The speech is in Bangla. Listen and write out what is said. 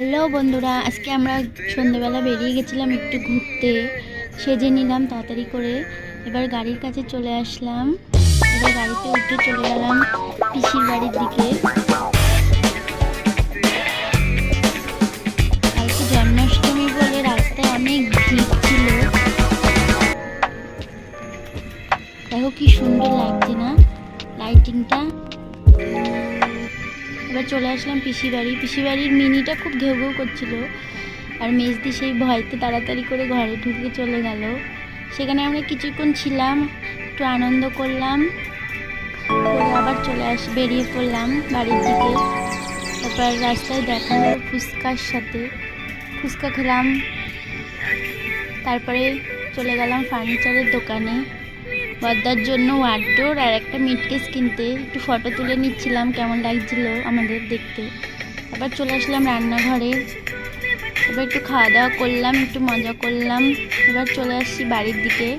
হ্যালো বন্ধুরা, আজকে আমরা সন্ধ্যেবেলা বেরিয়ে গেছিলাম একটু ঘুরতে। সেজে নিলাম তাড়াতাড়ি করে। এবার গাড়ির কাছে চলে আসলাম। এবার গাড়িতে উঠে চলে গেলাম পিসির বাড়ির দিকে। কালকে জন্মাষ্টমী বলে রাস্তায় অনেক ভিড় ছিল। দেখো কি সুন্দর লাগছে না লাইটিংটা। এবার চলে আসলাম পিসি বাড়ির মিনিটা খুব ঘেউ ঘেউ করছিল, আর মেজদি সেই ভয়তে তাড়াতাড়ি করে ঘরে ঢুকে চলে গেল। সেখানে আমরা কিছুক্ষণ ছিলাম, একটু আনন্দ করলাম, করে আবার বেরিয়ে পড়লাম বাড়ির দিকে। তারপর রাস্তায় দেখা হলো ফুচকার সাথে, ফুচকা খেলাম। তারপরে চলে গেলাম ফার্নিচারের দোকানে বদ্দার জন্য ওয়ার্ডরোব আর একটা মিটকেস কিনতে। একটু ফটো তুলে নিচ্ছিলাম কেমন লাগছিল আমাদের দেখতে। আবার চলে আসলাম রান্নাঘরে। এবার একটু খাওয়া দাওয়া করলাম, একটু মজা করলাম। এবার চলে আসছি বাড়ির দিকে।